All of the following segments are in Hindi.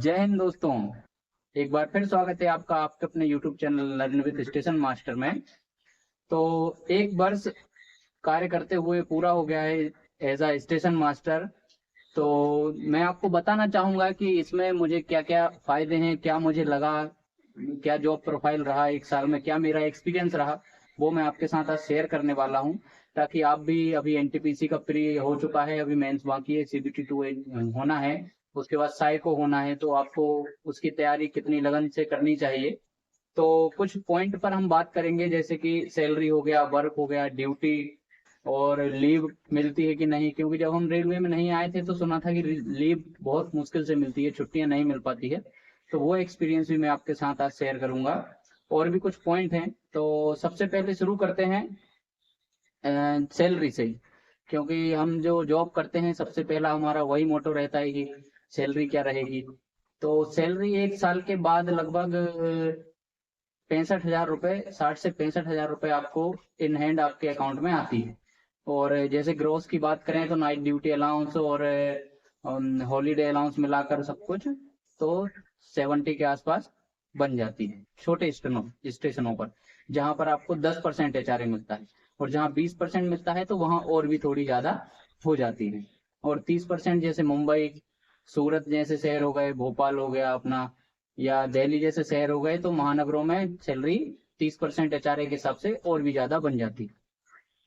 जय हिंद दोस्तों। एक बार फिर स्वागत है आपका आपके अपने YouTube channel learn with station master में। तो एक वर्ष कार्य करते हुए पूरा हो गया है एज अ स्टेशन मास्टर। तो मैं आपको बताना चाहूंगा कि इसमें मुझे क्या क्या फायदे हैं, क्या मुझे लगा, क्या जॉब प्रोफाइल रहा एक साल में, क्या मेरा एक्सपीरियंस रहा, वो मैं आपके साथ आज शेयर करने वाला हूं। ताकि आप भी, अभी एनटीपीसी का प्री हो चुका है, अभी मेंस बाकी है, सीबीटी 2 होना है, उसके बाद साइको होना है, तो आपको उसकी तैयारी कितनी लगन से करनी चाहिए। तो कुछ पॉइंट पर हम बात करेंगे, जैसे कि सैलरी हो गया, वर्क हो गया, ड्यूटी, और लीव मिलती है कि नहीं, क्योंकि जब हम रेलवे में नहीं आए थे तो सुना था कि लीव बहुत मुश्किल से मिलती है, छुट्टियां नहीं मिल पाती है। तो वो एक्सपीरियंस भी मैं आपके साथ आज शेयर करूंगा। और भी कुछ पॉइंट हैं, तो सबसे पहले शुरू करते हैं सैलरी से ही। क्योंकि हम जो जॉब करते हैं, सबसे पहला हमारा वही मोटो रहता है कि सैलरी क्या रहेगी। तो सैलरी एक साल के बाद लगभग 65,000 रुपए, 60 से 65,000 रुपए आपको इन हैंड आपके अकाउंट में आती है। और जैसे ग्रोस की बात करें तो नाइट ड्यूटी अलाउंस और हॉलीडे अलाउंस मिलाकर सब कुछ तो 70 के आसपास बन जाती है छोटे स्टेशनों पर, जहां पर आपको 10% एचआरए मिलता है। और जहां 20% मिलता है तो वहां और भी थोड़ी ज्यादा हो जाती है। और 30% जैसे मुंबई, सूरत जैसे शहर हो गए, भोपाल हो गया अपना, या दिल्ली जैसे शहर हो गए, तो महानगरों में सैलरी 30% एचआरए के हिसाब से और भी ज्यादा बन जाती है।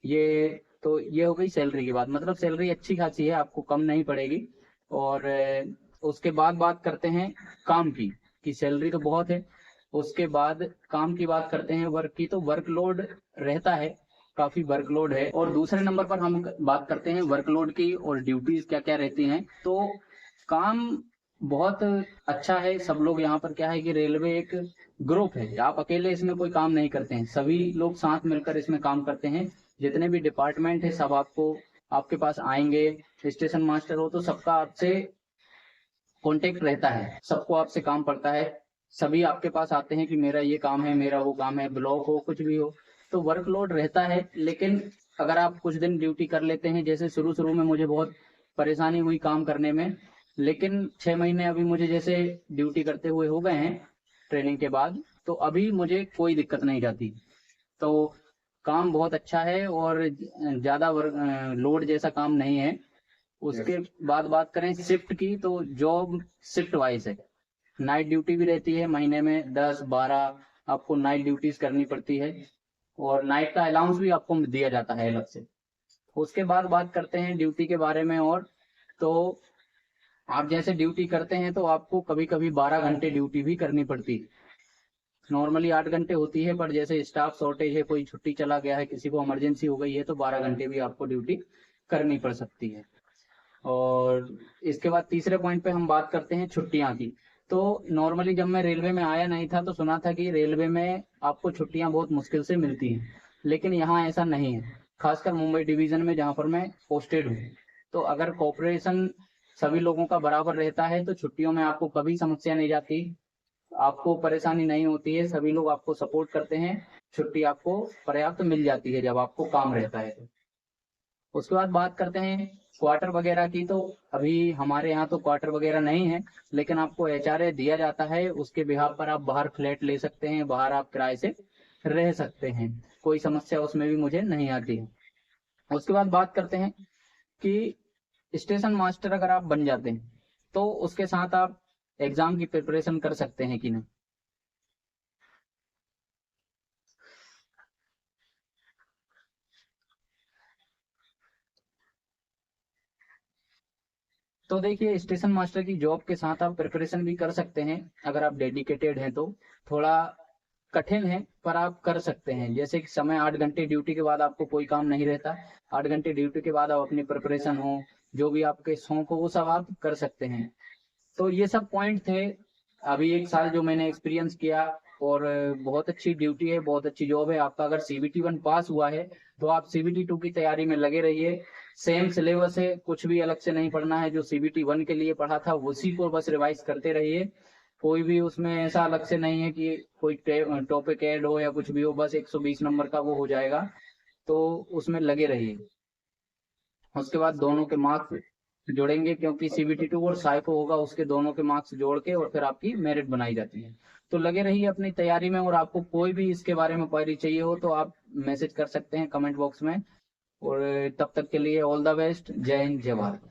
ये हो गई सैलरी की बात, मतलब सैलरी अच्छी खासी है, आपको कम नहीं पड़ेगी। और उसके बाद बात करते हैं काम की, कि सैलरी तो बहुत है। उसके बाद काम की बात करते हैं, वर्क की। तो वर्कलोड रहता है, काफी वर्कलोड है। और दूसरे नंबर पर हम बात करते हैं वर्कलोड की और ड्यूटीज क्या क्या रहती हैं। तो काम बहुत अच्छा है। सब लोग यहाँ पर, क्या है कि रेलवे एक ग्रुप है, आप अकेले इसमें कोई काम नहीं करते हैं, सभी लोग साथ मिलकर इसमें काम करते हैं। जितने भी डिपार्टमेंट है सब आपको, आपके पास आएंगे। स्टेशन मास्टर हो तो सबका आपसे कांटेक्ट रहता है, सबको आपसे काम पड़ता है। सभी आपके पास आते हैं कि मेरा ये काम है, मेरा वो काम है, ब्लॉक हो कुछ भी हो। तो वर्कलोड रहता है। लेकिन अगर आप कुछ दिन ड्यूटी कर लेते हैं, जैसे शुरू शुरू में मुझे बहुत परेशानी हुई काम करने में, लेकिन 6 महीने अभी मुझे जैसे ड्यूटी करते हुए हो गए हैं ट्रेनिंग के बाद, तो अभी मुझे कोई दिक्कत नहीं जाती। तो काम बहुत अच्छा है और ज्यादा लोड जैसा काम नहीं है। उसके बाद बात करें शिफ्ट की, तो जॉब शिफ्ट वाइज है। नाइट ड्यूटी भी रहती है, महीने में 10-12 आपको नाइट ड्यूटीज करनी पड़ती है। और नाइट का अलाउंस भी आपको दिया जाता है अलग से। उसके बाद बात करते हैं ड्यूटी के बारे में। और तो आप जैसे ड्यूटी करते हैं तो आपको कभी कभी 12 घंटे ड्यूटी भी करनी पड़ती है। नॉर्मली 8 घंटे होती है, पर जैसे स्टाफ शॉर्टेज है, कोई छुट्टी चला गया है, किसी को इमरजेंसी हो गई है, तो 12 घंटे भी आपको ड्यूटी करनी पड़ सकती है। और इसके बाद तीसरे पॉइंट पे हम बात करते हैं छुट्टियां की। तो नॉर्मली जब मैं रेलवे में आया नहीं था तो सुना था कि रेलवे में आपको छुट्टियां बहुत मुश्किल से मिलती हैं, लेकिन यहाँ ऐसा नहीं है। खासकर मुंबई डिवीजन में जहाँ पर मैं पोस्टेड हूँ, तो अगर कॉपरेशन सभी लोगों का बराबर रहता है तो छुट्टियों में आपको कभी समस्या नहीं जाती, आपको परेशानी नहीं होती है, सभी लोग आपको सपोर्ट करते हैं। छुट्टी आपको पर्याप्त मिल जाती है जब आपको काम रहता है तो। उसके बाद बात करते हैं क्वार्टर वगैरह की। तो अभी हमारे यहाँ तो क्वार्टर वगैरह नहीं है, लेकिन आपको एचआरए दिया जाता है, उसके बिहाफ पर आप बाहर फ्लैट ले सकते हैं, बाहर आप किराए से रह सकते हैं, कोई समस्या उसमें भी मुझे नहीं आती है। उसके बाद बात करते हैं कि स्टेशन मास्टर अगर आप बन जाते हैं तो उसके साथ आप एग्जाम की प्रिपरेशन कर सकते हैं कि नहीं। तो देखिए, स्टेशन मास्टर की जॉब के साथ आप प्रिपरेशन भी कर सकते हैं, अगर आप डेडिकेटेड हैं तो। थोड़ा कठिन है पर आप कर सकते हैं। जैसे कि समय 8 घंटे ड्यूटी के बाद आपको कोई काम नहीं रहता, 8 घंटे ड्यूटी के बाद आप अपनी प्रिपरेशन हो, जो भी आपके शौक हो, वो सब आप कर सकते हैं। तो ये सब पॉइंट थे। अभी एक साल जो मैंने एक्सपीरियंस किया, और बहुत अच्छी ड्यूटी है, बहुत अच्छी जॉब है। आपका अगर सीबीटी 1 पास हुआ है तो आप सीबीटी 2 की तैयारी में लगे रहिए। सेम सिलेबस है, कुछ भी अलग से नहीं पढ़ना है। जो सीबीटी 1 के लिए पढ़ा था उसी को बस रिवाइज करते रहिए। कोई भी उसमें ऐसा अलग से नहीं है कि कोई टॉपिक ऐड हो या कुछ भी हो, बस 120 नंबर का वो हो जाएगा। तो उसमें लगे रहिए। उसके बाद दोनों के मार्क्स जोड़ेंगे, क्योंकि CBT2 और साइको होगा, उसके दोनों के मार्क्स जोड़ के और फिर आपकी मेरिट बनाई जाती है। तो लगे रहिए अपनी तैयारी में, और आपको कोई भी इसके बारे में क्वेरी चाहिए हो तो आप मैसेज कर सकते हैं कमेंट बॉक्स में। और तब तक के लिए ऑल द बेस्ट। जय हिंद, जय भारत।